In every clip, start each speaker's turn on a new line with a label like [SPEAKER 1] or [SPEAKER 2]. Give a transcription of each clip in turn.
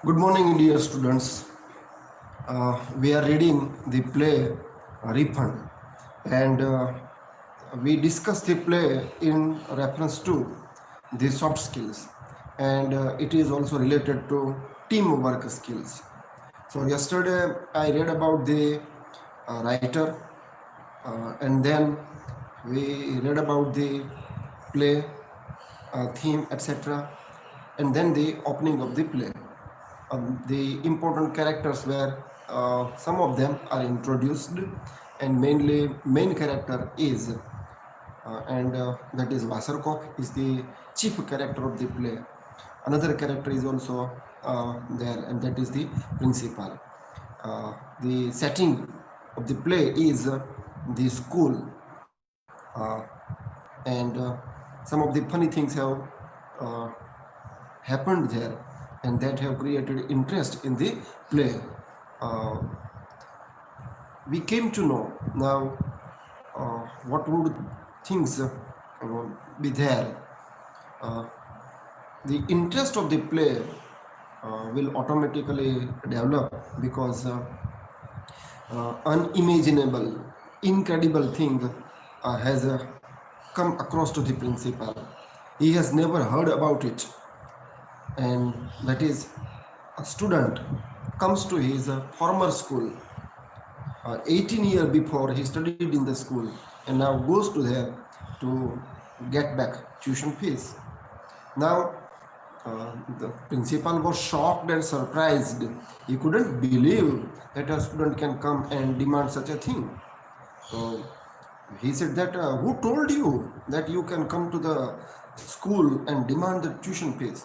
[SPEAKER 1] Good morning, dear students. We are reading the play Refund, and we discuss the play in reference to the soft skills, and it is also related to teamwork skills. So, yesterday I read about the writer, and then we read about the play theme, etc., and then the opening of the play. The important characters were some of them are introduced, and mainly main character is and that is Wasserkoff is the chief character of the play. Another character is also there, and that is the principal. The setting of the play is the school, and some of the funny things have uh, happened there, and that have created interest in the play. Uh, we came to know now what would things be there. Uh, the interest of the play will automatically develop because unimaginable, incredible thing has come across to the principal. He has never heard about it, and that is a student comes to his former school 18 years before he studied in the school, and now goes to there to get back tuition fees. Now the principal was shocked and surprised. He couldn't believe that a student can come and demand such a thing. So he said that who told you that you can come to the school and demand the tuition fees?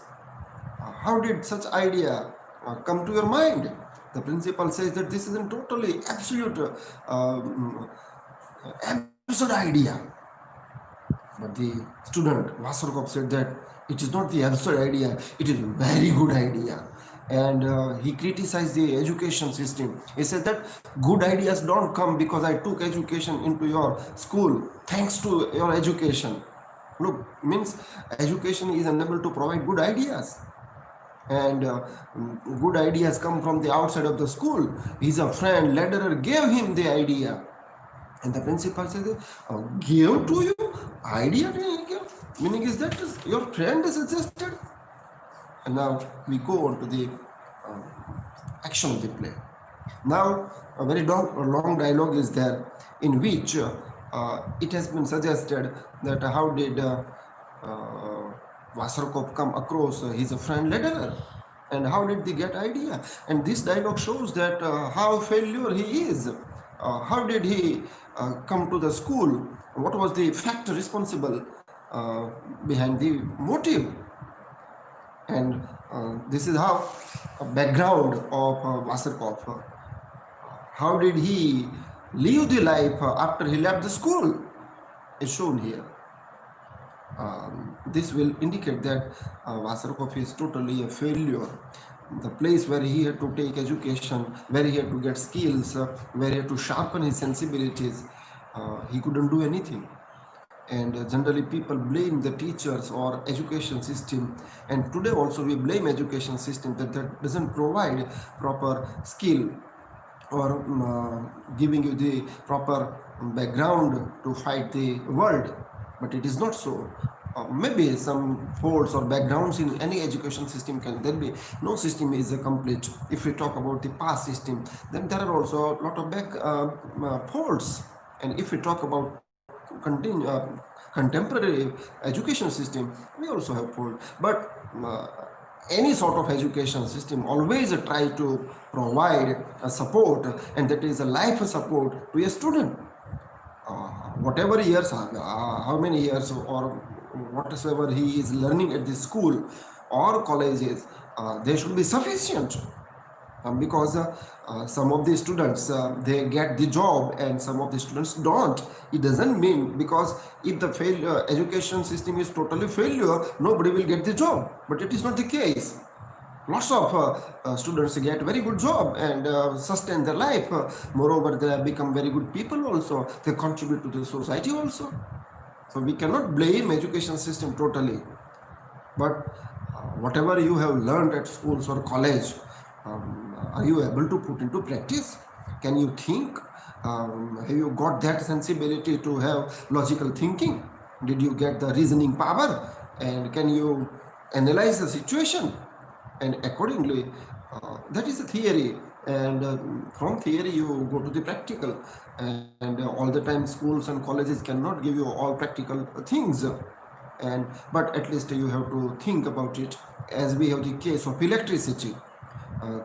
[SPEAKER 1] How did such idea come to your mind? The principal says that this is a totally absolute absurd idea. But the student Wasserkopf said that it is not the absurd idea, it is a very good idea. And he criticized the education system. He said that good ideas don't come because I took education into your school. Thanks to your education. Look, means education is unable to provide good ideas, and good ideas come from the outside of the school. His a friend Lederer gave him the idea, and the principal said, "Give to you idea? Meaning is that your friend suggested?" And now we go on to the action of the play. Now a very long dialogue is there in which it has been suggested that how did Wasserkopf come across his friend Lederer, and how did they get idea? And this dialogue shows that how failure he is. How did he come to the school? What was the factor responsible behind the motive? And this is how a background of Wasserkopf. How did he live the life after he left the school is shown here. This will indicate that Wasserkopf is totally a failure. The place where he had to take education, where he had to get skills, where he had to sharpen his sensibilities, he couldn't do anything. And generally people blame the teachers or education system, and today also we blame education system that doesn't provide proper skill or giving you the proper background to fight the world. But it is not so. Maybe some faults or backgrounds in any education system can there be. No system is complete. If we talk about the past system, then there are also a lot of faults. And if we talk about contemporary education system, we also have fault. But any sort of education system always try to provide a support, and that is a life support to a student. Whatever years, how many years or whatsoever he is learning at the school or colleges, they should be sufficient. Because some of the students they get the job and some of the students don't. It doesn't mean because if the education system is totally failure, nobody will get the job. But it is not the case. Lots of students get very good job and sustain their life. Moreover, they have become very good people also. They contribute to the society also. So we cannot blame education system totally. But whatever you have learned at schools or college, are you able to put into practice? Can you think? Have you got that sensibility to have logical thinking? Did you get the reasoning power? And can you analyze the situation? And accordingly, that is the theory. And from theory, you go to the practical. And all the time, schools and colleges cannot give you all practical things. But at least you have to think about it. As we have the case of electricity,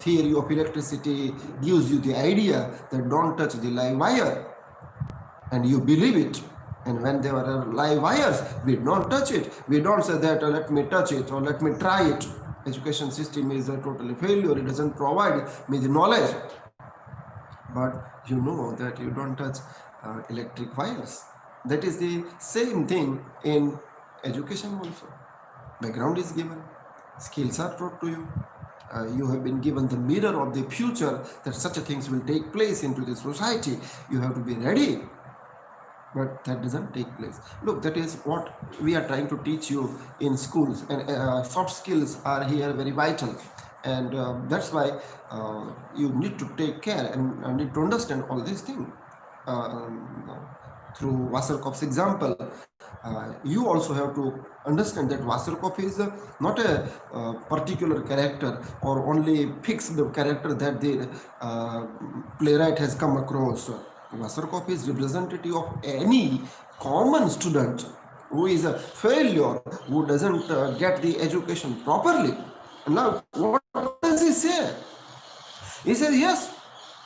[SPEAKER 1] theory of electricity gives you the idea that don't touch the live wire, and you believe it. And when there are live wires, we don't touch it. We don't say that let me touch it or let me try it. Education system is a totally failure. It doesn't provide me the knowledge. But you know that you don't touch electric wires. That is the same thing in education also. Background is given, skills are taught to you. You have been given the mirror of the future, that such things will take place into the society. You have to be ready. But that doesn't take place. Look, that is what we are trying to teach you in schools, and soft skills are here very vital. And that's why you need to take care and need to understand all these things. Through Wasserkopp's example, you also have to understand that Wasserkopp is not a particular character or only fixed character that the playwright has come across. Wasserkopp is representative of any common student who is a failure, who doesn't get the education properly. Now, what does he say? He says, yes,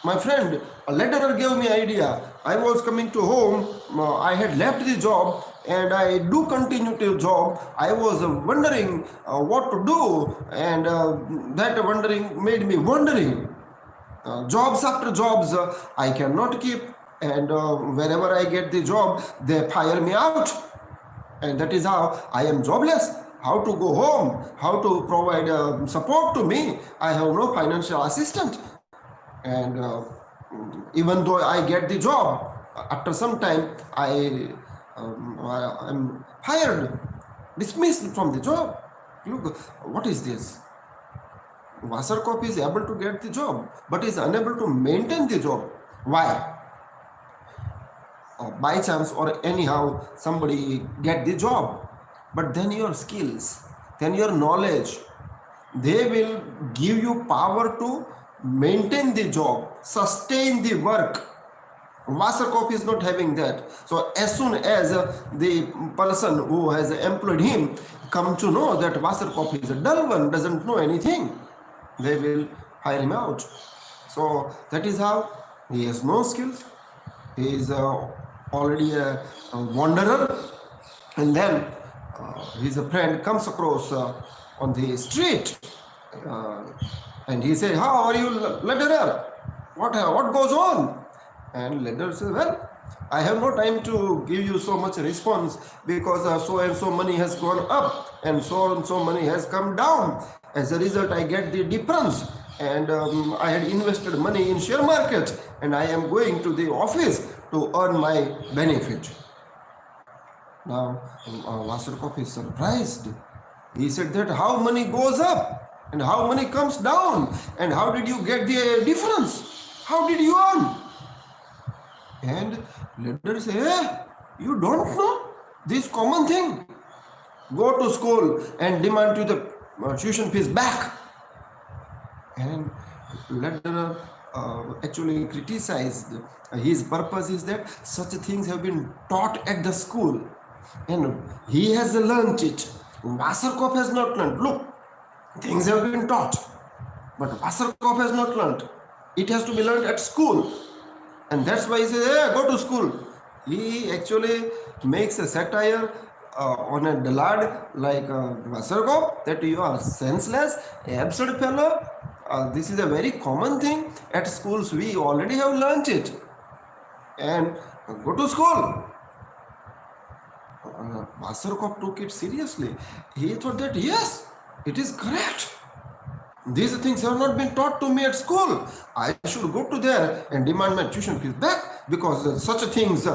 [SPEAKER 1] my friend, a letterer gave me idea. I was coming to home, I had left the job and I do continue to job. I was wondering what to do, and that wondering made me wondering. Jobs after jobs I cannot keep, and wherever I get the job, they fire me out. And that is how I am jobless. How to go home? How to provide support to me? I have no financial assistant. And even though I get the job, after some time I am fired, dismissed from the job. Look, what is this? Wasserkopp is able to get the job, but is unable to maintain the job. Why? By chance or anyhow, somebody get the job, but then your skills, then your knowledge, they will give you power to maintain the job, sustain the work. Wasserkopp is not having that. So as soon as the person who has employed him come to know that Wasserkopp is a dull one, doesn't know anything, they will hire him out. So that is how he has no skills. He is already a wanderer, and then his friend comes across on the street, and he says, "How are you, letterer? What goes on?" And letterer says, "Well, I have no time to give you so much response because so and so money has gone up and so money has come down. As a result, I get the difference, and I had invested money in share market, and I am going to the office to earn my benefit." Now, Wasserkopp is surprised. He said that how money goes up and how money comes down, and how did you get the difference? How did you earn? And letterer say, "Hey, you don't know this common thing. Go to school and demand to the tuition fees back." And letterer actually criticized. His purpose is that such things have been taught at the school, and he has learned it. Wasserkopp has not learned. Look, things have been taught, but Wasserkopp has not learned. It has to be learned at school, and that's why he says, "Hey, go to school." He actually makes a satire on a dullard like Wasserkopp, that you are senseless, absurd fellow. This is a very common thing at schools. We already have learnt it, and go to school. Wasserkopp took it seriously. He thought that yes, it is correct. These things have not been taught to me at school. I should go to there and demand my tuition fees back, because such things,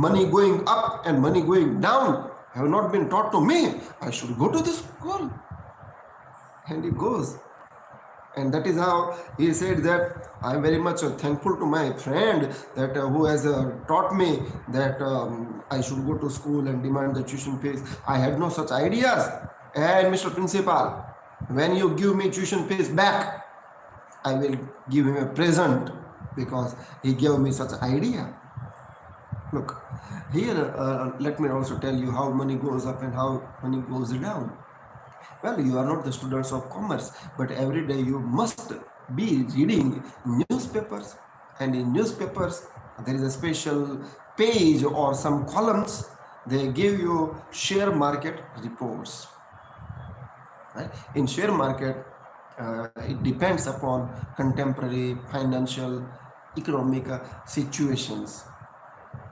[SPEAKER 1] money going up and money going down, have not been taught to me. I should go to the school. and he goes. And that is how he said that I am very much thankful to my friend that who has taught me that I should go to school and demand the tuition fees. I had no such ideas. And Mr. Principal, when you give me tuition fees back, I will give him a present because he gave me such idea. Look, here let me also tell you how money goes up and how money goes down. Well, you are not the students of commerce, but every day you must be reading newspapers. And in newspapers, there is a special page or some columns. They give you share market reports. Right? In share market, it depends upon contemporary financial, economic situations.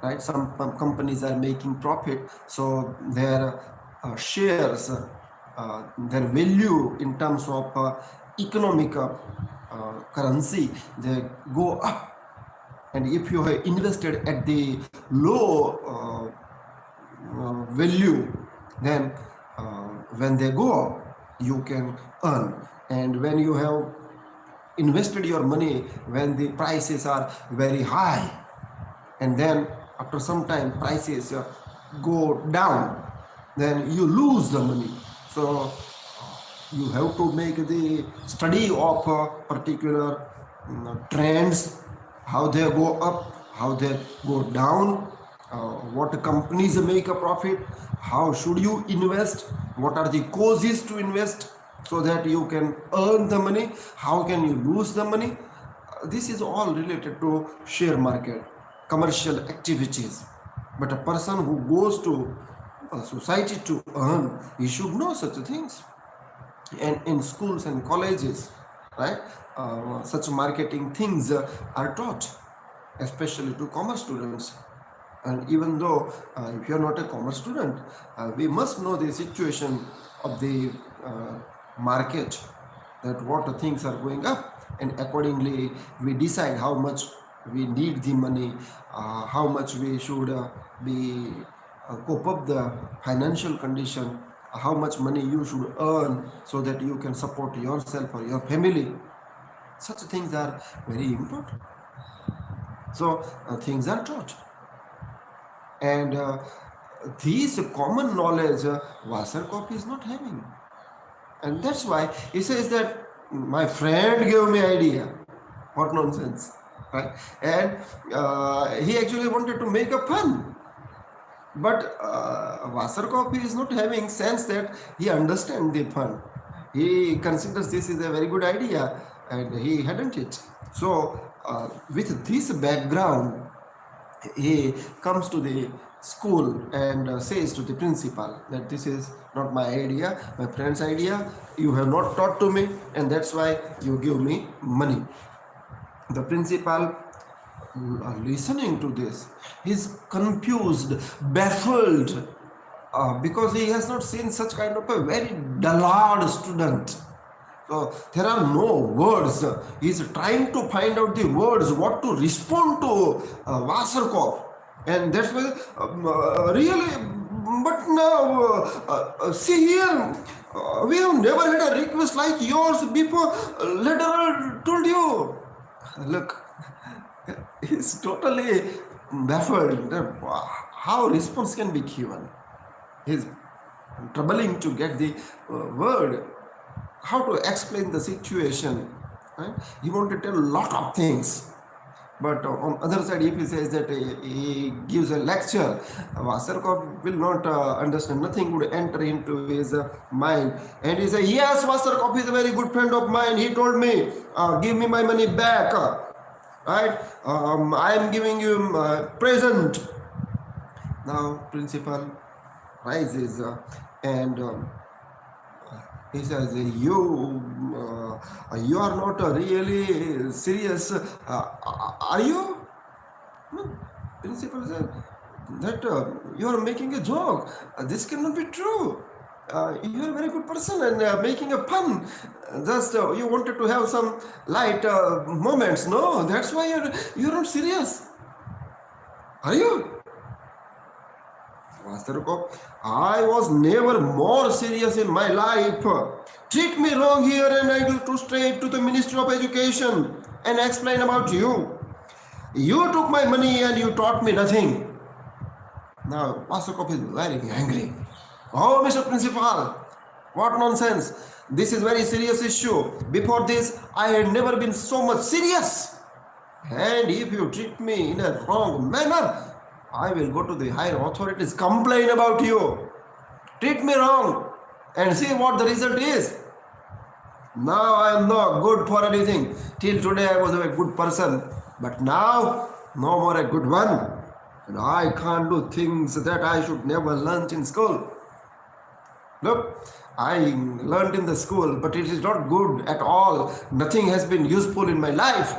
[SPEAKER 1] Right? Some companies are making profit, so their shares, their value in terms of economic currency, they go up. And if you have invested at the low value, then when they go up, you can earn. And when you have invested your money when the prices are very high, and then after some time prices go down, then you lose the money. So you have to make the study of particular trends, how they go up, how they go down, what companies make a profit, how should you invest, what are the causes to invest so that you can earn the money, how can you lose the money. This is all related to share market, commercial activities. But a person who goes to a society to earn, he should know such things. And in schools and colleges, right, such marketing things are taught, especially to commerce students. And even though if you are not a commerce student, we must know the situation of the market, that what things are going up, and accordingly we decide how much we need the money, how much we should be cope up the financial condition, how much money you should earn so that you can support yourself or your family. Such things are very important. So things are taught, and these common knowledge Wasserkopf is not having. And that's why he says that my friend gave me idea. What nonsense, right? And he actually wanted to make a fun. But Wasserkopf is not having sense that he understands the fun. He considers this is a very good idea, and he hadn't it. So with this background, he comes to the school and says to the principal that this is not my idea, my friend's idea. You have not taught to me, and that's why you give me money. The principal, listening to this, is confused, baffled, because he has not seen such kind of a very dullard student. So there are no words. He is trying to find out the words, what to respond to Wasserkopf. And that's why really, but now see here, we have never had a request like yours before. Lederer told you. Look, he's totally baffled how response can be given. He's troubling to get the word, how to explain the situation. Right? He wanted to tell a lot of things. But on other side, if he says that he gives a lecture, Wasserkopf will not understand. Nothing would enter into his mind. And he says, yes, Wasserkopf is a very good friend of mine. He told me, give me my money back. Right? I am giving you a present. Now, principal rises and he says, you are not really serious, are you? No. Principal said that you are making a joke. This cannot be true. You are a very good person and making a fun. Just you wanted to have some light moments. No, that's why you're not serious. Are you? Vasarko, I was never more serious in my life. Treat me wrong here and I will go straight to the Ministry of Education and explain about you. You took my money and you taught me nothing. Now, Vasarko is very angry. Oh, Mr. Principal, what nonsense. This is very serious issue. Before this, I had never been so much serious. And if you treat me in a wrong manner, I will go to the higher authorities, complain about you. Treat me wrong and see what the result is. Now I am not good for anything. Till today I was a good person. But now, no more a good one. And I can't do things that I should never learn in school. Look, I learned in the school, but it is not good at all. Nothing has been useful in my life.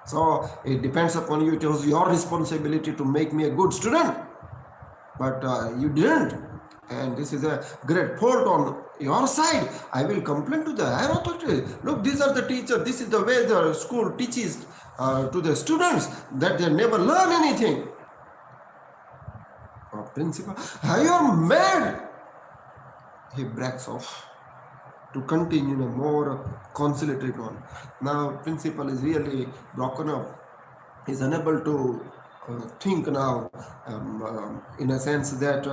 [SPEAKER 1] So it depends upon you. It was your responsibility to make me a good student. But you didn't. And this is a great fault on your side. I will complain to the higher authority. Look, these are the teachers. This is the way the school teaches to the students that they never learn anything. Principal, you are mad. He breaks off to continue in a more conciliatory tone. Now, principal is really broken up. He is unable to think now, in a sense that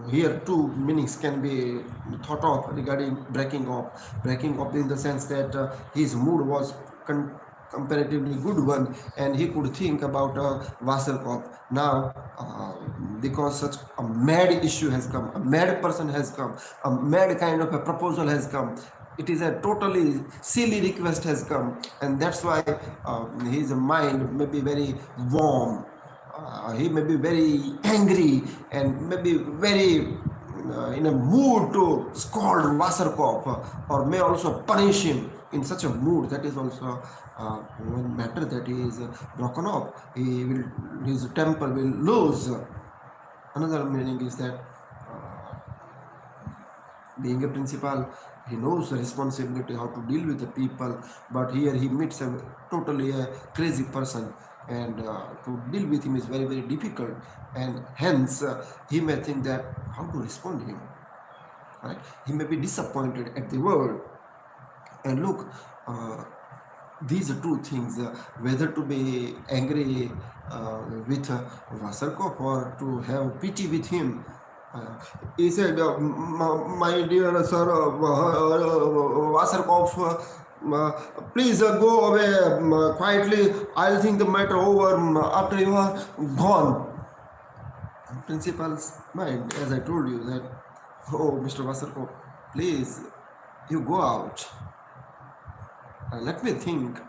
[SPEAKER 1] here two meanings can be thought of regarding breaking off. Breaking off in the sense that his mood was comparatively good one, and he could think about Wasserkopf. Now, because such a mad issue has come, a mad person has come, a mad kind of a proposal has come, it is a totally silly request has come, and that's why his mind may be very warm. He may be very angry and maybe very in a mood to scold Wasserkopf, or may also punish him in such a mood. That is also one matter that he is broken up. His temper will lose. Another meaning is that being a principal, he knows the responsibility how to deal with the people, but here he meets a totally crazy person, and to deal with him is very, very difficult, and hence he may think that how to respond to him. Right? He may be disappointed at the world. And look, these are two things, whether to be angry with Wasserkopf or to have pity with him. He said, my dear sir, Wasserkopf, please go away quietly. I'll think the matter over after you are gone. Principal's mind, as I told you, that, oh, Mr. Wasserkopf, please, you go out. Let me think,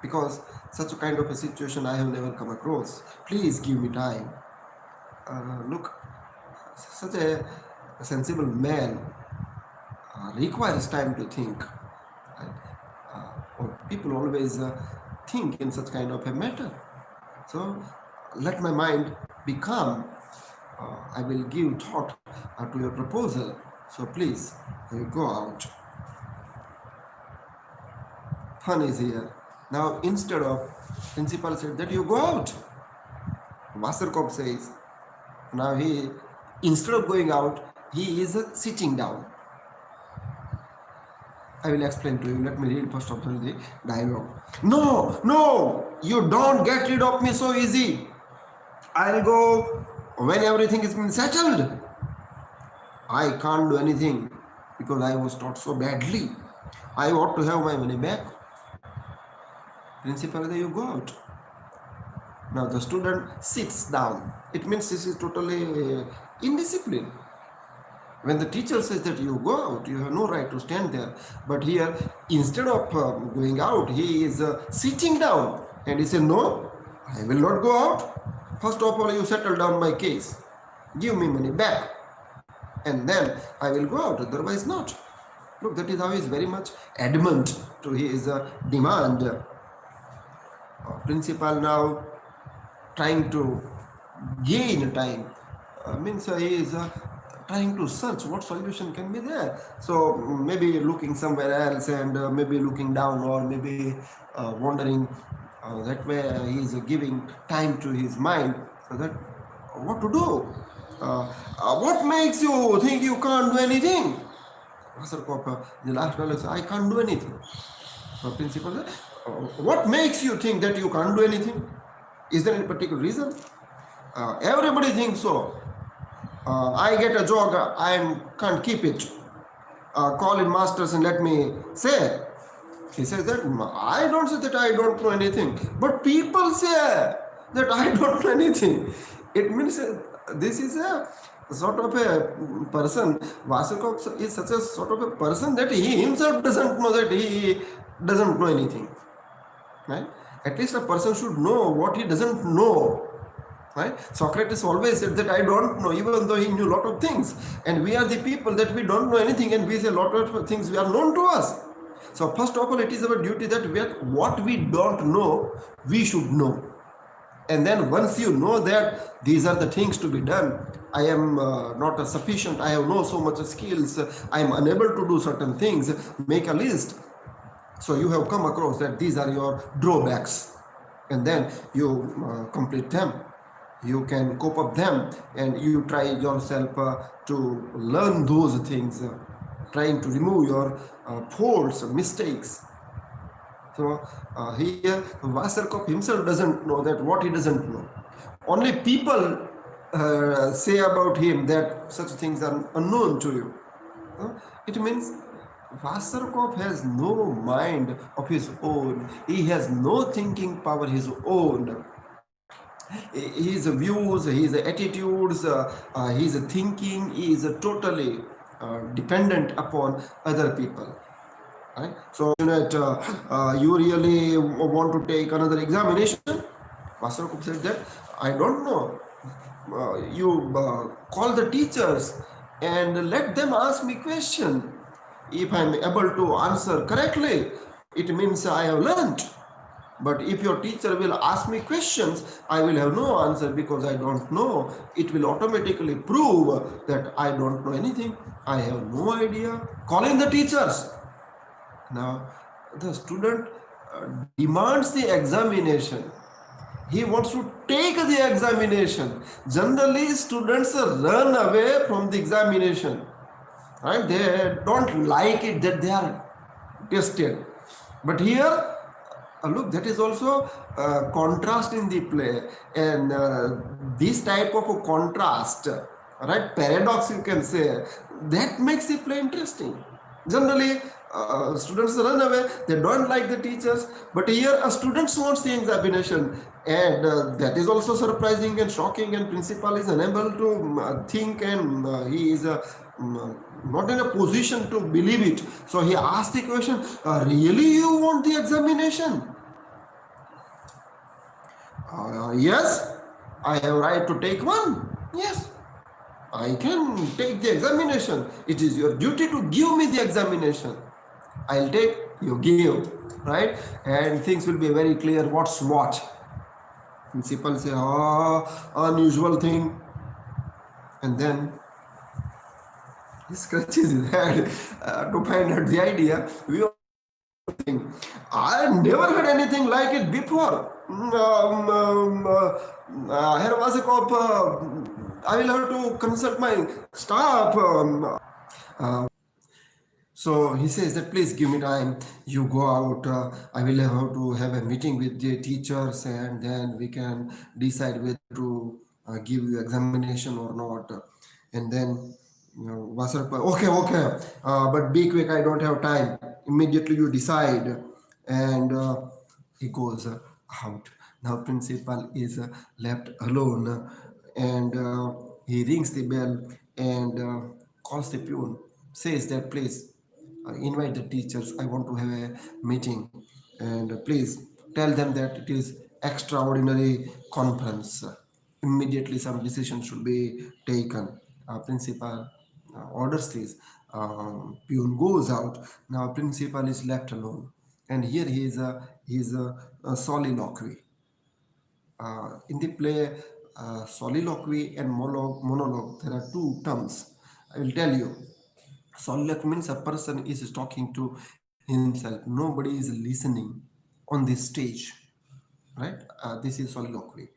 [SPEAKER 1] because such a kind of a situation I have never come across. Please give me time. Look, such a sensible man requires time to think. People always think in such kind of a matter. So let my mind be calm. I will give thought to your proposal. So please, you go out. Fun is here. Now, instead of principal said that you go out, Wasserkopf says, now he, instead of going out, he is sitting down. I will explain to you. Let me read first of all the dialogue. No, you don't get rid of me so easy. I'll go when everything has been settled. I can't do anything because I was taught so badly. I ought to have my money back. Principal, there you go out. Now the student sits down. It means this is totally indiscipline. When the teacher says that you go out, you have no right to stand there. But here, instead of going out, he is sitting down. And he said, no, I will not go out. First of all, you settle down my case. Give me money back. And then I will go out, otherwise not. Look, that is how he is very much adamant to his demand. Principal now trying to gain time. Means he is trying to search what solution can be there. So maybe looking somewhere else, and maybe looking down, or maybe wondering. That way he is giving time to his mind, so that what to do. What makes you think you can't do anything? Master Cop, the last one says, I can't do anything. Principal said, what makes you think that you can't do anything? Is there any particular reason? Everybody thinks so. I get a job, I can't keep it. Call in masters and let me say. He says that I don't say that I don't know anything, but people say that I don't know anything. It means this is a sort of a person. Vasakov is such a sort of a person that he himself doesn't know that he doesn't know anything. Right? At least a person should know what he doesn't know. Right? Socrates always said that I don't know, even though he knew a lot of things. And we are the people that we don't know anything, and we say a lot of things we are known to us. So first of all, it is our duty that what we don't know, we should know. And then once you know that these are the things to be done, I am not sufficient, I have no so much skills, I am unable to do certain things, make a list. So you have come across that these are your drawbacks, and then you complete them. You can cope up them, and you try yourself to learn those things, trying to remove your faults, mistakes. So here Wasserkopf himself doesn't know that what he doesn't know. Only people say about him that such things are unknown to you. It means Wasserkopf has no mind of his own. He has no thinking power his own. His views, his attitudes, his thinking is totally dependent upon other people. Right? So that you really want to take another examination? Wasserkopf said that I don't know. You call the teachers and let them ask me question. If I am able to answer correctly, it means I have learned. But if your teacher will ask me questions, I will have no answer because I don't know. It will automatically prove that I don't know anything. I have no idea. Call in the teachers. Now, the student demands the examination. He wants to take the examination. Generally, students run away from the examination. Right? They don't like it that they are tested. But here, look, that is also contrast in the play, and this type of a contrast, right, paradox you can say, that makes the play interesting. Generally, students run away, they don't like the teachers, but here a student wants the examination, and that is also surprising and shocking, and principal is unable to think, and he is not in a position to believe it. So he asked the question, really you want the examination? Yes, I have right to take one. Yes, I can take the examination. It is your duty to give me the examination. I'll take, you give, right? And things will be very clear what's what. Principal say, unusual thing. And then he scratches his head to find out the idea. We think, I never heard anything like it before. Herr Vasikov, I will have to consult my staff. So he says that please give me time. You go out. I will have to have a meeting with the teachers, and then we can decide whether to give you examination or not. And then Vasarpa, okay, but be quick. I don't have time. Immediately you decide, and he goes out. Now principal is left alone, and he rings the bell and calls the peon. Says that please invite the teachers. I want to have a meeting, and please tell them that it is extraordinary conference. Immediately some decision should be taken. Principal orders this. Peon goes out. Now principal is left alone, and here he is a soliloquy. In the play, soliloquy and monologue, there are two terms. I will tell you. Soliloquy means a person is talking to himself. Nobody is listening on this stage, right? This is soliloquy.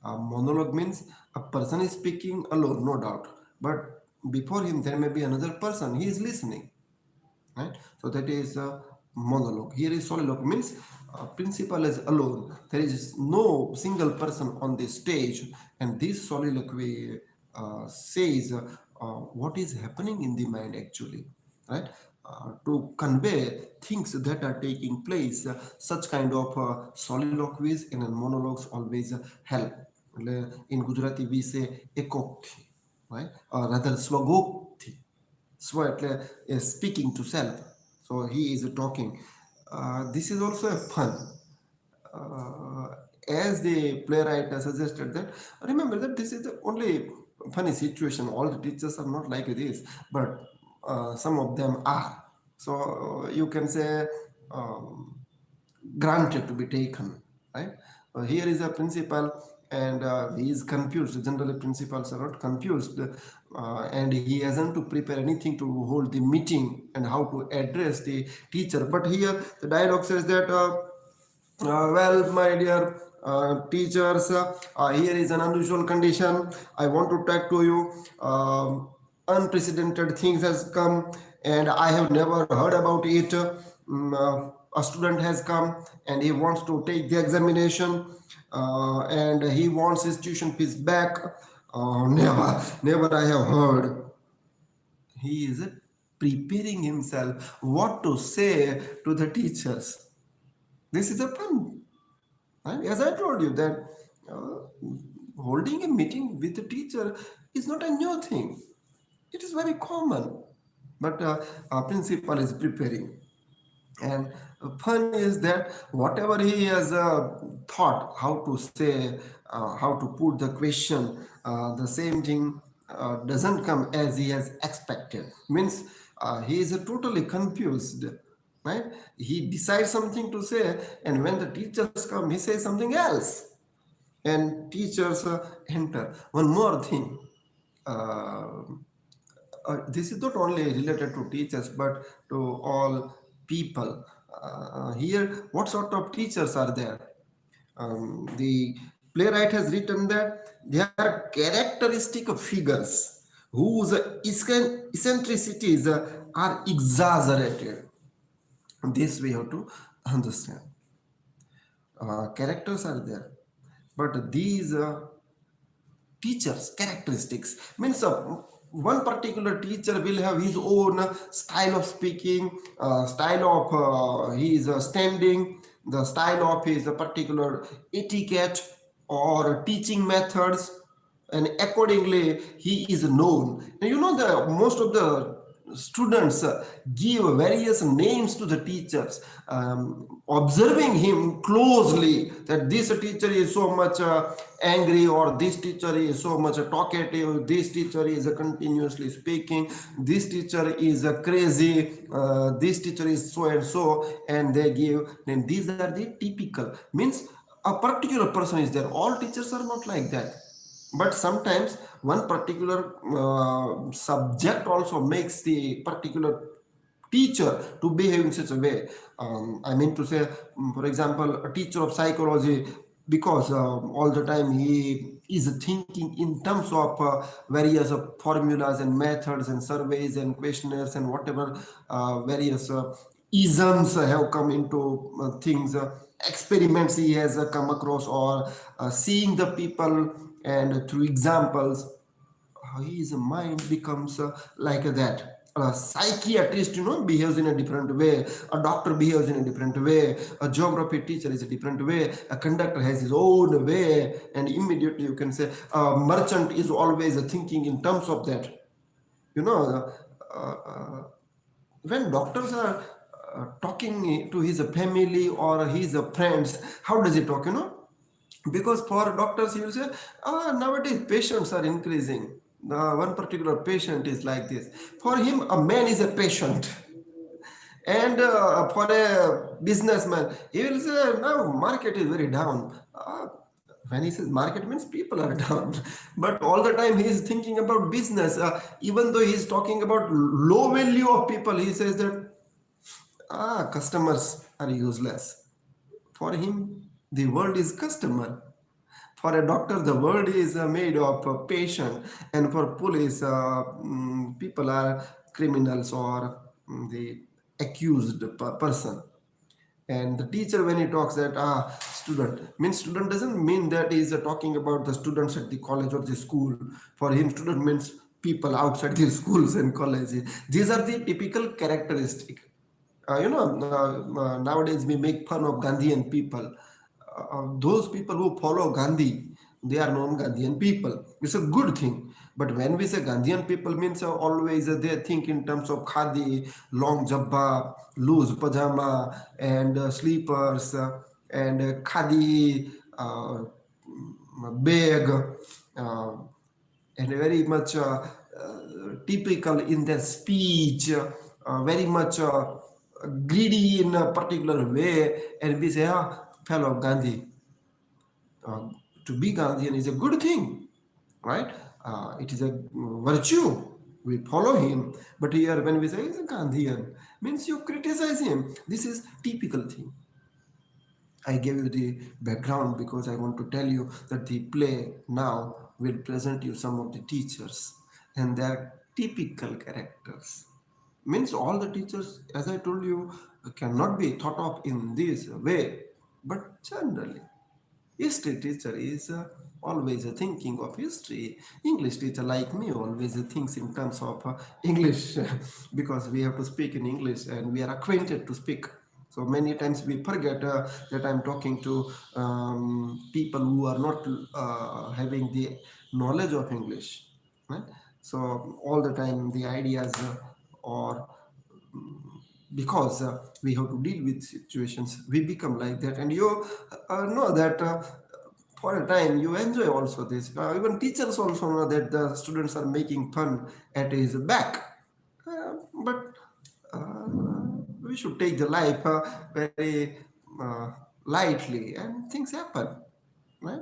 [SPEAKER 1] A monologue means a person is speaking alone, no doubt, but before him there may be another person. He is listening, right? So that is a monologue. Here is soliloquy means principal is alone. There is no single person on the stage, and this soliloquy says what is happening in the mind actually, right? To convey things that are taking place, such kind of soliloquies and monologues always help. In Gujarati we say ekokthi, right? Or rather swagokthi. So is speaking to self. So he is talking. This is also a fun. Uh, as the playwright suggested that, remember that this is the only funny situation. All the teachers are not like this, but some of them are. So you can say um, granted to be taken, right? Here is a principal and he is confused. Generally principals are not confused, and he hasn't to prepare anything to hold the meeting and how to address the teacher. But here the dialogue says that well, my dear teachers, here is an unusual condition. I want to talk to you. Unprecedented things has come, and I have never heard about it. A student has come, and he wants to take the examination, and he wants his tuition fees back. Never I have heard. He is preparing himself what to say to the teachers. This is a fun. And as I told you that holding a meeting with a teacher is not a new thing. It is very common. But our principal is preparing. And fun is that whatever he has thought how to say, how to put the question, the same thing doesn't come as he has expected. Means he is totally confused, right? He decides something to say, and when the teachers come, he says something else, and teachers enter. One more thing. Uh, this is not only related to teachers but to all people. Here, what sort of teachers are there? The playwright has written that they are characteristic figures whose eccentricities are exaggerated. This we have to understand. Characters are there, but these teachers characteristics means one particular teacher will have his own style of speaking, style of his standing, the style of his particular etiquette or teaching methods, and accordingly he is known. Now, you know, the most of the students give various names to the teachers, observing him closely, that this teacher is so much angry, or this teacher is so much talkative, this teacher is continuously speaking, this teacher is crazy, this teacher is so and so, and they give. Then these are the typical, means a particular person is there. All teachers are not like that, but sometimes one particular subject also makes the particular teacher to behave in such a way. I mean to say, for example, a teacher of psychology, because all the time he is thinking in terms of various formulas and methods and surveys and questionnaires and whatever various isms have come into things, experiments he has come across, or seeing the people, and through examples his mind becomes like that. A psychiatrist, you know, behaves in a different way. A doctor behaves in a different way. A geography teacher is a different way. A conductor has his own way, and immediately you can say a merchant is always thinking in terms of that. You know, when doctors are talking to his family or his friends, how does he talk? You know, because for doctors he will say, nowadays patients are increasing. One particular patient is like this. For him, a man is a patient. And for a businessman, he will say, now market is very down. When he says market means people are down, but all the time he is thinking about business. Even though he is talking about low value of people, he says that customers are useless. For him, the world is customer. For a doctor, the world is made of patient, and for police, people are criminals or the accused person. And the teacher, when he talks that student means, student doesn't mean that he is talking about the students at the college or the school. For him, student means people outside the schools and colleges. These are the typical characteristic. Nowadays we make fun of Gandhian people. Those people who follow Gandhi, they are known Gandhian people. It's a good thing. But when we say Gandhian people, means always they think in terms of khadi, long jabba, loose pajama, and sleepers, and khadi bag, uh, and very much typical in their speech, very much greedy in a particular way, and we say, fellow Gandhi. Uh, to be Gandhian is a good thing, right? It is a virtue. We follow him. But here, when we say he's a Gandhian, means you criticize him. This is typical thing. I gave you the background because I want to tell you that the play now will present you some of the teachers and their typical characters. Means all the teachers, as I told you, cannot be thought of in this way, but generally. History teacher is always thinking of history. English teacher like me always thinks in terms of English because we have to speak in English and we are acquainted to speak. So many times we forget that I'm talking to people who are not having the knowledge of English. Right? So all the time the ideas or because we have to deal with situations, we become like that. And you know that for a time you enjoy also this. Even teachers also know that the students are making fun at his back. But uh, we should take the life very lightly, and things happen, right?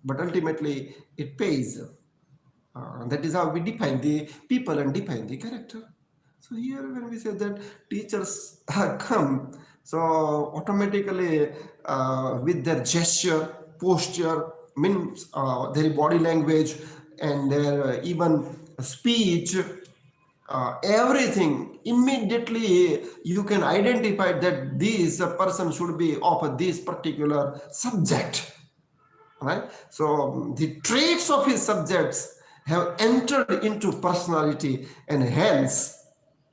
[SPEAKER 1] But ultimately it pays. That is how we define the people and define the character. So here, when we say that teachers come, so automatically with their gesture, posture, means their body language, and their even speech, everything, immediately you can identify that this person should be of this particular subject, right? So the traits of his subjects have entered into personality, and hence,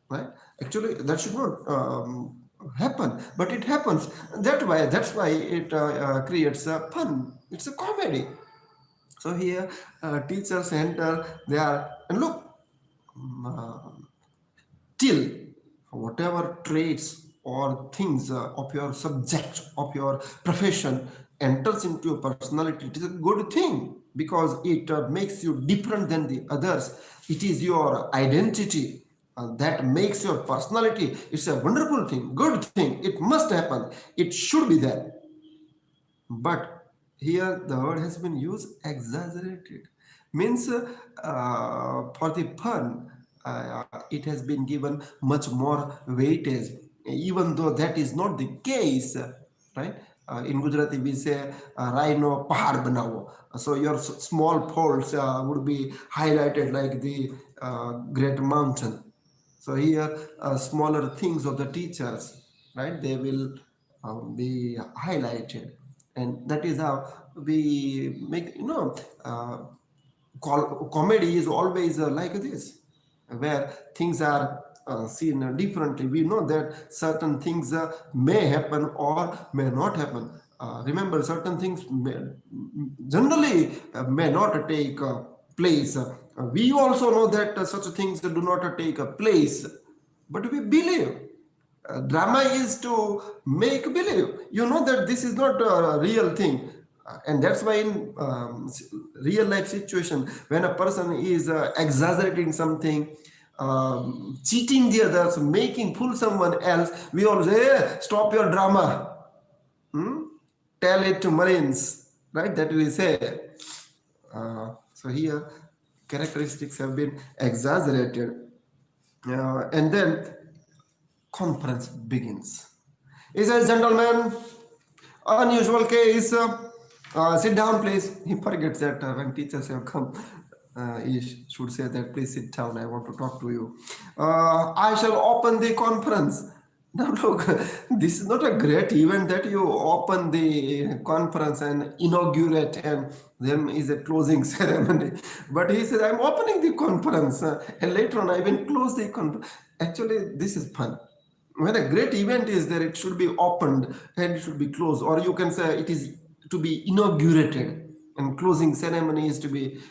[SPEAKER 1] right? Actually, that should not happen, but it happens. That's why it creates a fun. It's a comedy. So here, teachers enter. They are, and look, till whatever traits or things of your subject, of your profession enters into your personality, it is a good thing because it makes you different than the others. It is your identity that makes your personality. It's a wonderful thing, good thing. It must happen, it should be there. But here the word has been used exaggerated, means for the fun it has been given much more weightage, even though that is not the case, right? In Gujarati we say rhino pahad banavo, so your small faults would be highlighted like the great mountain. So here smaller things of the teachers, right, they will be highlighted, and that is how we make, uh, comedy is always like this, where things are seen differently. We know that certain things may happen or may not happen. Remember, certain things generally may not take place. We also know that such things do not take place, but we believe. Drama is to make believe. You know that this is not a real thing. And that's why in real life situation, when a person is exaggerating something, cheating the others, making fool someone else, we always say, hey, stop your drama. Tell it to Marines, right? That we say. So here, characteristics have been exaggerated. And then conference begins. He says, gentlemen, unusual case. Sit down, please. He forgets that when teachers have come, he should say that, please sit down. I want to talk to you. I shall open the conference. Now, look, this is not a great event that you open the conference and inaugurate, and then is a closing ceremony. But he says, I'm opening the conference, and later on, I will close the conference. Actually, this is fun. When a great event is there, it should be opened and it should be closed, or you can say it is to be inaugurated and closing ceremony is to be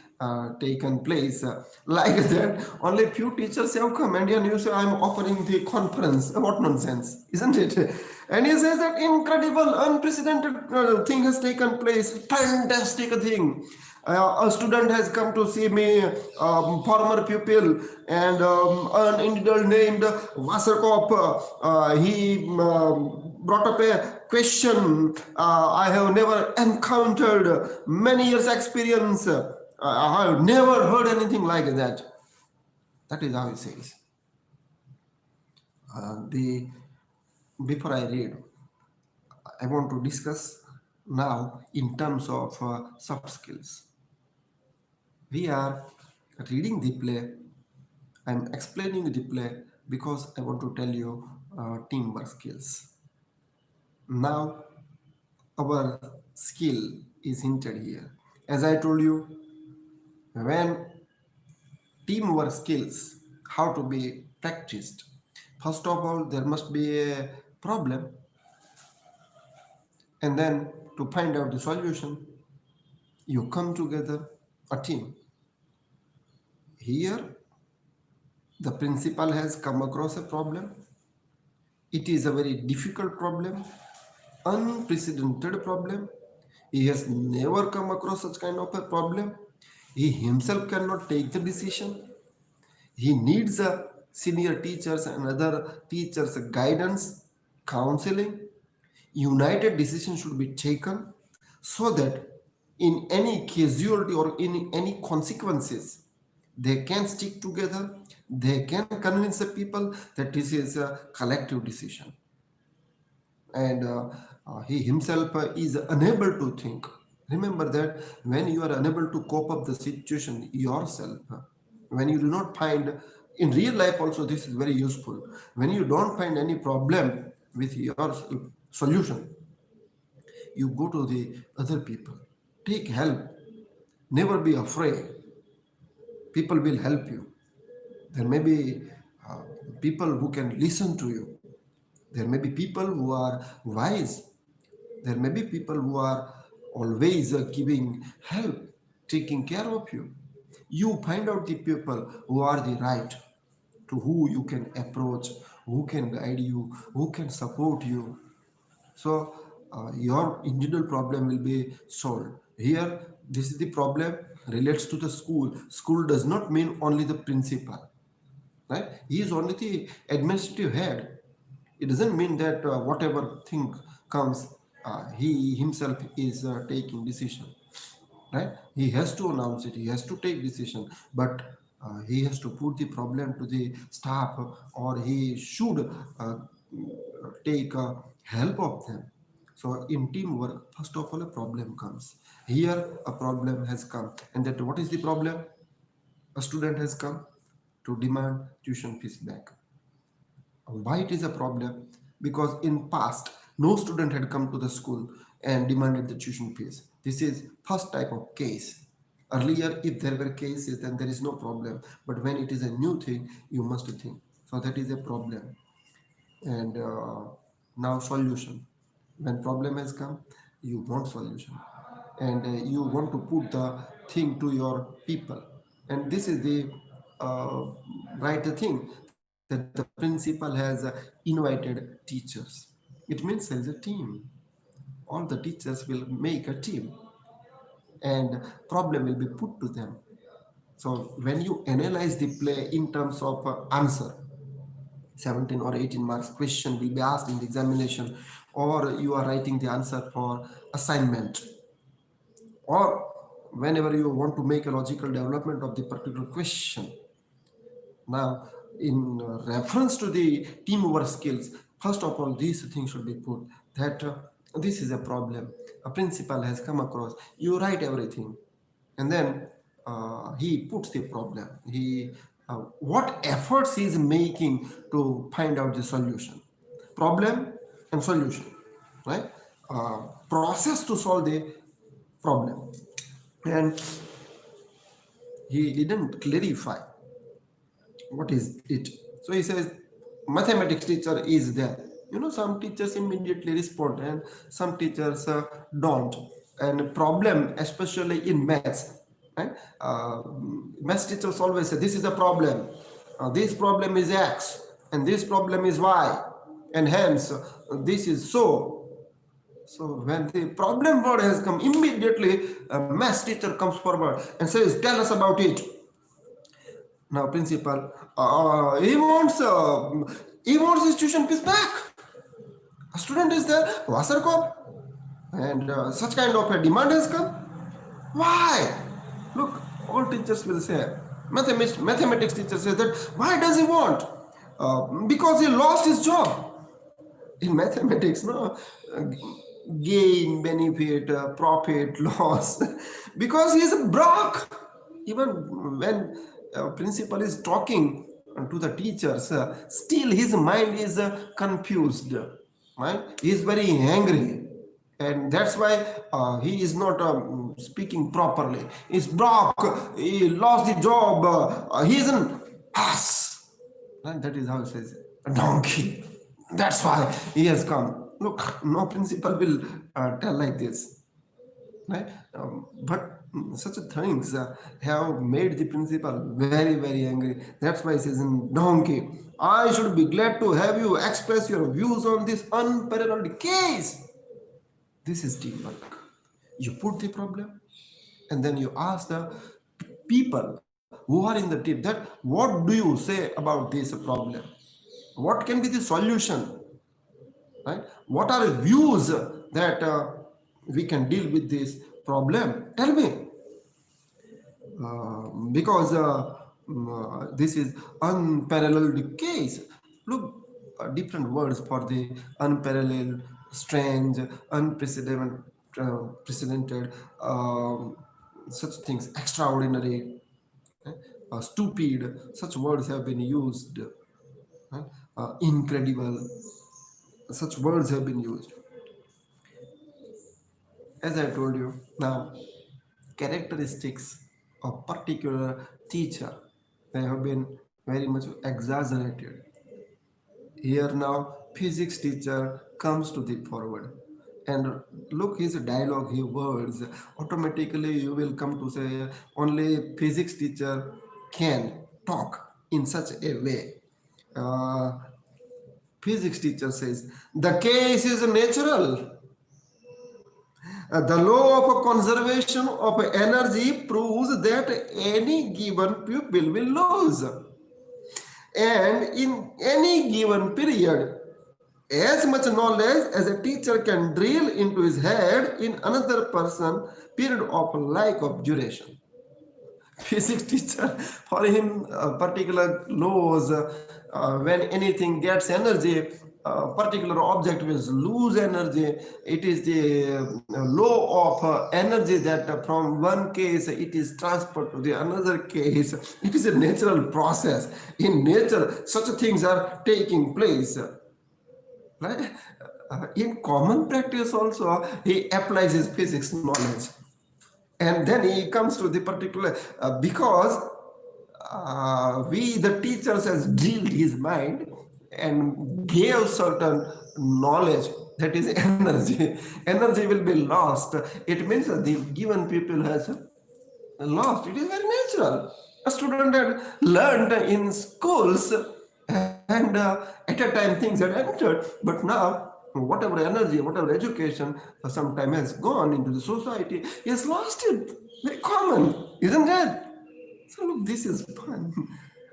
[SPEAKER 1] taken place like that. Only few teachers have come and then you say, I'm offering the conference. What nonsense, isn't it? And he says that incredible unprecedented thing has taken place, fantastic thing. A student has come to see me, former pupil, and an individual named Wasserkopf. He brought up a question I have never encountered. Many years experience. I have never heard anything like that. That is how he says. The before I read, I want to discuss now in terms of soft skills. We are reading the play. I'm explaining the play because I want to tell you teamwork skills. Now, our skill is hinted here. As I told you, when teamwork skills, how to be practiced. First of all, there must be a problem, and then to find out the solution, you come together, a team. Here, the principal has come across a problem. It is a very difficult problem, unprecedented problem. He has never come across such kind of a problem. He himself cannot take the decision. He needs a senior teachers and other teachers guidance, counseling. United decision should be taken so that in any casualty or in any consequences, they can stick together. They can convince the people that this is a collective decision. And he himself is unable to think. Remember that when you are unable to cope up the situation yourself, when you do not find, in real life also this is very useful, when you don't find any problem with your solution, you go to the other people, take help, never be afraid. People will help you. There may be uh, people who can listen to you. There may be people who are wise. There may be people who are always giving help, taking care of you. You find out the people who are the right, to who you can approach, who can guide you, who can support you. So your individual problem will be solved. Here, this is the problem relates to the school. School does not mean only the principal, right? He is only the administrative head. It doesn't mean that whatever thing comes, he himself is taking decision, right? He has to announce it, he has to take decision, but he has to put the problem to the staff, or he should take help of them. So in teamwork, first of all, a problem comes. Here, a problem has come, and that what is the problem? A student has come to demand tuition fees back. Why it is a problem? Because in past, no student had come to the school and demanded the tuition fees. This is first type of case. Earlier, if there were cases, then there is no problem. But when it is a new thing, you must think. So that is a problem. And now solution. When problem has come, you want solution, and you want to put the thing to your people. And this is the uh, right thing, that the principal has invited teachers. It means there is a team. All the teachers will make a team, and problem will be put to them. So when you analyze the play in terms of answer, 17 or 18 marks question will be asked in the examination, or you are writing the answer for assignment, or whenever you want to make a logical development of the particular question. Now, in reference to the teamwork skills, first of all, these things should be put, that this is a problem a principal has come across. You write everything, and then he puts the problem. He what efforts he is making to find out the solution, problem and solution, right? Process to solve the problem, and he didn't clarify what is it. So he says, mathematics teacher is there. Some teachers immediately respond, and some teachers don't. And problem, especially in maths, right? Maths teachers always say, this is a problem. This problem is X, and this problem is Y, and hence this is so. So when the problem word has come, immediately a maths teacher comes forward and says, tell us about it. Now principal, he wants his tuition fees back. A student is there, Wasserkop, and such kind of a demand has come. Why? Look, all teachers will say, mathematics teacher says that, why does he want? Because he lost his job. In mathematics, no, gain, benefit, profit, loss, because he is broke. Even when principal is talking to the teachers, still his mind is confused, right? He is very angry, and that's why he is not speaking properly. He's broke, he lost the job, he isn't ass, and that is how it says, a donkey. That's why he has come. Look, no principal will tell like this, right? But such things have made the principal very, very angry. That's why he says, donkey, I should be glad to have you express your views on this unparalleled case. This is teamwork. You put the problem, and then you ask the people who are in the team that, what do you say about this problem? What can be the solution? Right? What are the views that we can deal with this problem? Tell me. Because this is unparalleled case. Look, different words for the unparalleled, strange, unprecedented, precedented, such things, extraordinary, stupid. Such words have been used. Incredible. Such words have been used. As I told you, now characteristics of particular teacher, they have been very much exaggerated. Here now physics teacher comes to the forward, and look his dialogue, his words, automatically you will come to say only physics teacher can talk in such a way. uh, Physics teacher says the case is natural. The law of conservation of energy proves that any given pupil will lose, and in any given period, as much knowledge as a teacher can drill into his head in another person period of like of duration. Physics teacher, for him particular laws, when anything gets energy, particular object will lose energy. It is the law of energy that from one case it is transferred to the another case. It is a natural process. In nature, such things are taking place, right? In common practice also, he applies his physics knowledge, and then he comes to the particular because we the teachers has drilled his mind and gave certain knowledge, that is energy. Energy will be lost. It means that the given people has lost. It is very natural. A student had learned in schools, and at a time things had entered, but now whatever energy, whatever education sometime has gone into the society, he has lost it. Very common, isn't it? So look, this is fun.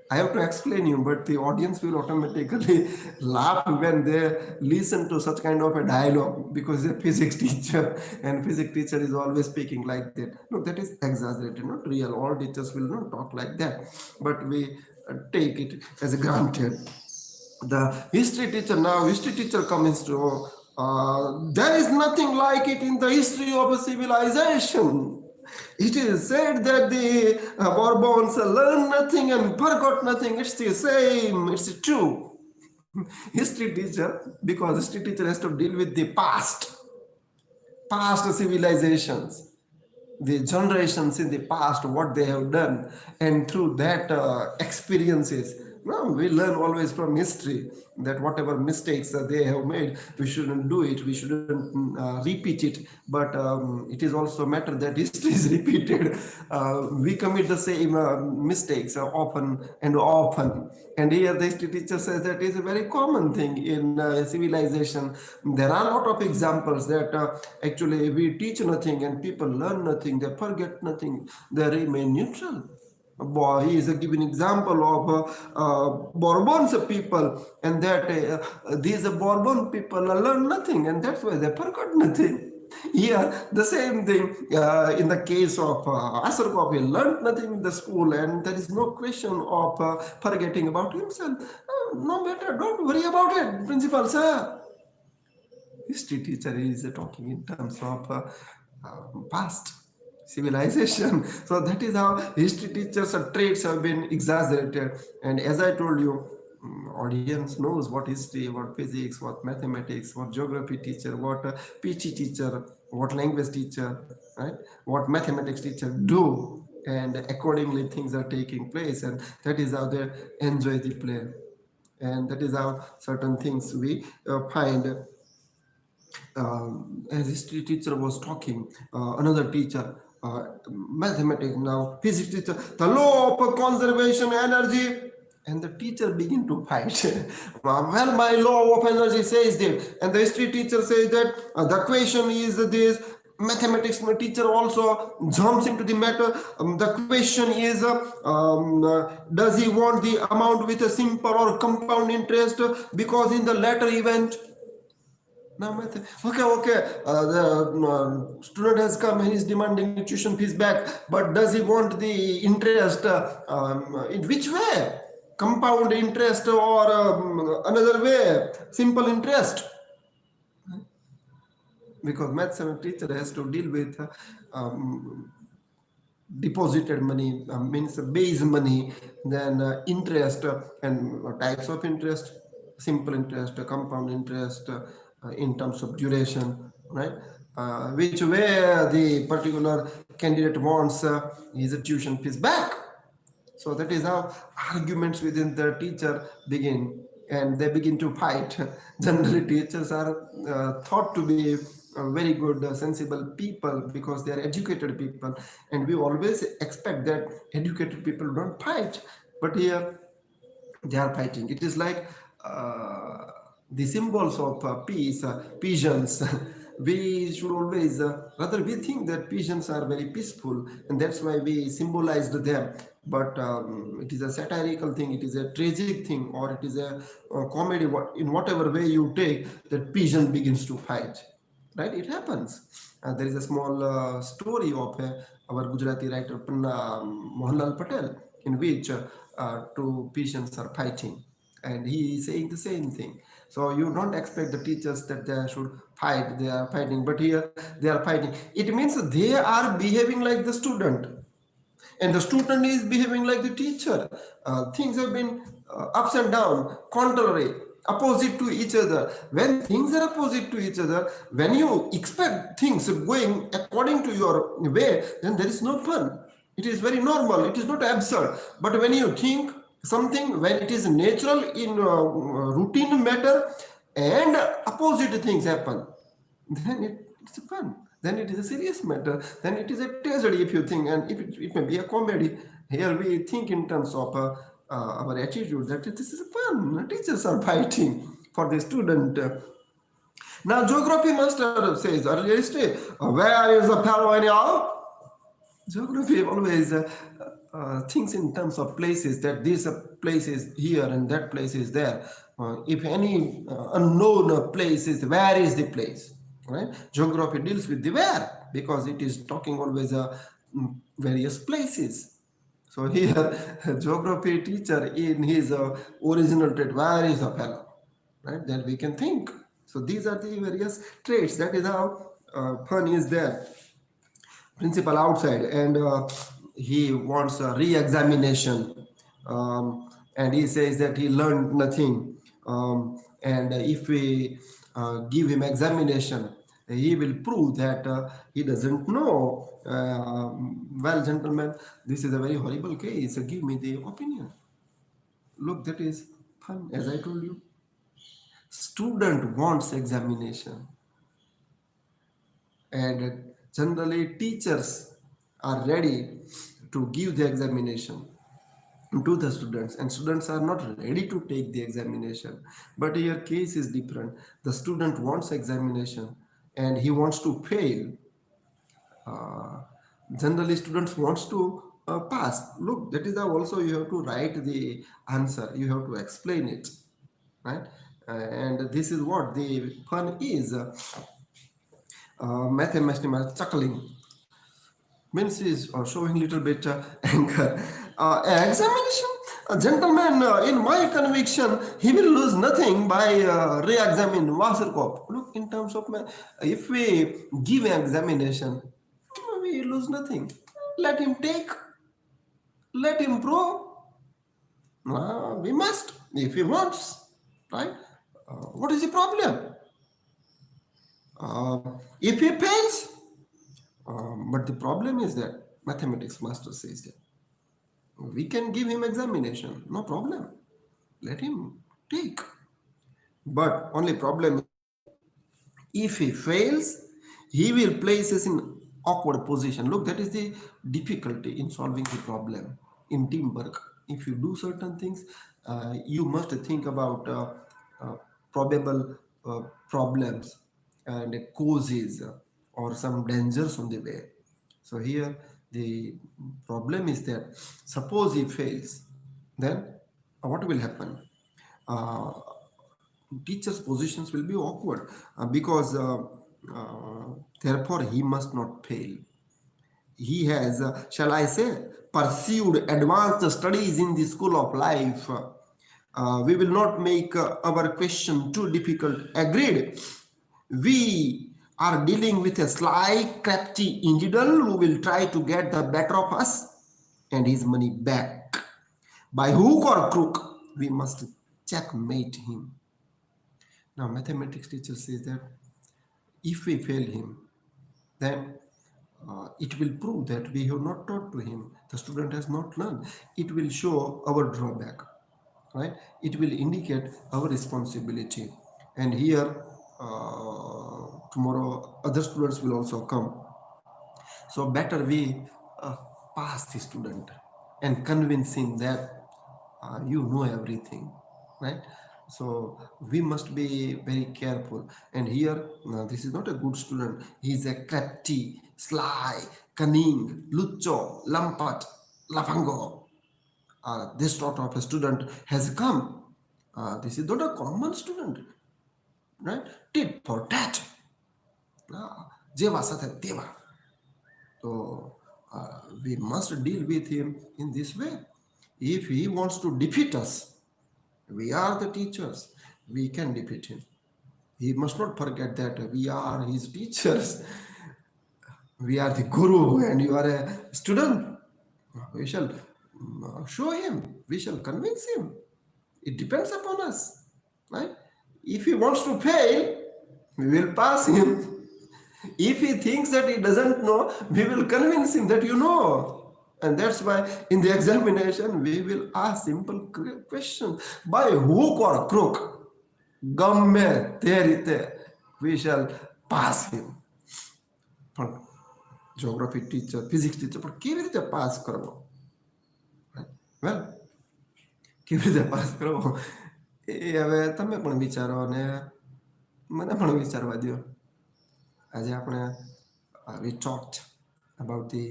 [SPEAKER 1] I have to explain you, but the audience will automatically laugh when they listen to such kind of a dialogue, because they're physics teacher, and physics teacher is always speaking like that. Look, that is exaggerated, not real. All teachers will not talk like that, but we take it as a granted. The history teacher, now history teacher comes to There is nothing like it in the history of a civilization. It is said that the Bourbons learned nothing and forgot nothing. It's the same. It's true. History teacher, because history teacher has to deal with the past civilizations, the generations in the past, what they have done, and through that experiences. No, we learn always from history that whatever mistakes that they have made, we shouldn't do it, we shouldn't repeat it. But it is also a matter that history is repeated. We commit the same mistakes often and often. And here the history teacher says that is a very common thing in civilization. There are a lot of examples that actually we teach nothing and people learn nothing, they forget nothing, they remain neutral. Boy, he is a given example of Bourbons people, and that these Bourbon people learn nothing, and that's why they forgot nothing. Here, the same thing in the case of Asarkov, he learned nothing in the school, and there is no question of forgetting about himself. No matter, don't worry about it, principal sir. History teacher is talking in terms of past civilization. So that is how history teachers' traits have been exaggerated. And as I told you, audience knows what history, what physics, what mathematics, what geography teacher, what PT teacher, what language teacher, right? What mathematics teacher do, and accordingly things are taking place, and that is how they enjoy the play, and that is how certain things we find. As history teacher was talking, another teacher, mathematics now, physics teacher, the law of conservation energy, and the teacher begin to fight. Well, my law of energy says that, and the history teacher says that the question is this. Mathematics teacher also jumps into the matter. The question is, does he want the amount with a simple or compound interest? Because in the latter event, now, the student has come and is demanding tuition fees back, but does he want the interest in which way? Compound interest or another way, simple interest? Because maths teacher has to deal with deposited money, means base money, then interest and types of interest, simple interest, compound interest, in terms of duration, right? Which way the particular candidate wants his tuition fees back. So that is how arguments within the teacher begin, and they begin to fight. Generally, teachers are thought to be very good, sensible people because they are educated people, and we always expect that educated people don't fight. But here, they are fighting. It is like the symbols of peace, pigeons. We should always, rather, we think that pigeons are very peaceful, and that's why we symbolized them. But it is a satirical thing, it is a tragic thing, or it is a comedy. In whatever way you take, that pigeon begins to fight. Right? It happens. There is a small story of our Gujarati writer Mohanlal Patel, in which two pigeons are fighting, and he is saying the same thing. So you don't expect the teachers that they should fight, they are fighting, but here they are fighting. It means they are behaving like the student, and the student is behaving like the teacher. Things have been ups and down, contrary, opposite to each other. When things are opposite to each other, when you expect things going according to your way, then there is no fun. It is very normal, it is not absurd. But when you think something, when it is natural in routine matter, and opposite things happen, then it's fun. Then it is a serious matter. Then it is a tragedy if you think, and if it may be a comedy. Here we think in terms of our attitude that this is fun. Teachers are fighting for the student. Now, geography master says earlier yesterday, where is the fellow anyhow? Geography always thinks in terms of places, that this place is here and that place is there. If any unknown place is, where is the place? Right? Geography deals with the where, because it is talking always various places. So here, geography teacher in his original trait, where is the fellow? Right? Then we can think. So these are the various traits. That is how fun is there. Principal outside, and he wants a re-examination, and he says that he learned nothing, and if we give him examination, he will prove that he doesn't know. Well, gentlemen, this is a very horrible case. Give me the opinion. Look, that is fun, as I told you. Student wants examination, and generally teachers are ready to give the examination to the students, and students are not ready to take the examination. But your case is different. The student wants examination and he wants to fail. uh, Generally students wants to pass. Look, that is how also you have to write the answer, you have to explain it, right? And this is what the fun is. Mathematics chuckling means is showing little bit anger. Examination, gentlemen, in my conviction, he will lose nothing by re-examine Wasserkopf. Look, in terms of if we give an examination, we lose nothing. Let him take, let him prove. We must, if he wants, right? What is the problem? If he fails, but the problem is that mathematics master says that we can give him examination, no problem. Let him take. But only problem is that if he fails, he will place us in awkward position. Look, that is the difficulty in solving the problem in teamwork. If you do certain things, you must think about uh, probable problems and causes or some dangers on the way. So here the problem is that suppose he fails, then what will happen? Uh, Teacher's positions will be awkward because therefore he must not fail. He has, shall I say, pursued advanced studies in the school of life. We will not make our question too difficult. Agreed. We are dealing with a sly, crafty individual who will try to get the better of us and his money back. By hook or crook, we must checkmate him. Now, mathematics teacher says that if we fail him, then it will prove that we have not taught to him. The student has not learned. It will show our drawback, right? It will indicate our responsibility. And here, tomorrow, other students will also come. So better we pass the student and convince him that you know everything, right? So we must be very careful. And here, this is not a good student. He is a crafty, sly, cunning, lucho, lampat, lafango. This sort of a student has come. This is not a common student, right? Tit for tat. Jeva satha deva. So we must deal with him in this way. If he wants to defeat us, we are the teachers. We can defeat him. He must not forget that we are his teachers. We are the guru and you are a student. We shall show him. We shall convince him. It depends upon us, right? If he wants to fail, we will pass him. If he thinks that he doesn't know, we will convince him that you know. And that's why in the examination, we will ask simple questions. By hook or crook, gamme te રીતે, we shall pass him. પણ geography teacher, physics teacher, પણ કેવી રીતે pass કરવો? વેલ, કેવી રીતે pass કરવો? એ હવે તમે પણ વિચારો અને મને પણ વિચારવા દો. આજે આપણે we talked about the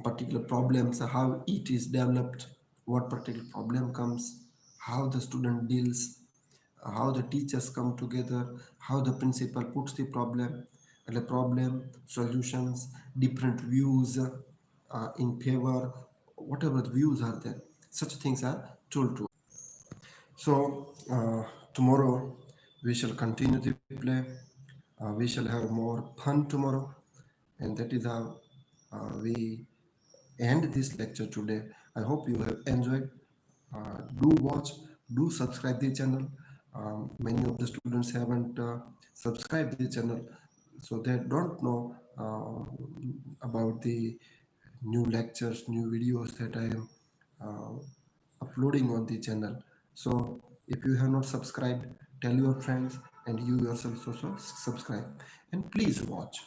[SPEAKER 1] particular problems, how it is developed, what particular problem comes, how the student deals, how the teachers come together, how the principal puts the problem, solutions, different views in favor, whatever the views are there, such things are told to us. So tomorrow We shall continue the play. We shall have more fun tomorrow, and that is how we end this lecture today. I hope you have enjoyed. Do watch, do subscribe the channel. Many of the students haven't subscribed the channel, so they don't know about the new lectures, new videos that I am uploading on the channel. So if you have not subscribed, tell your friends and you yourself also subscribe, and please watch.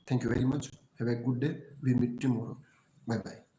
[SPEAKER 1] Thank you very much. Have a good day. We meet tomorrow. Bye bye.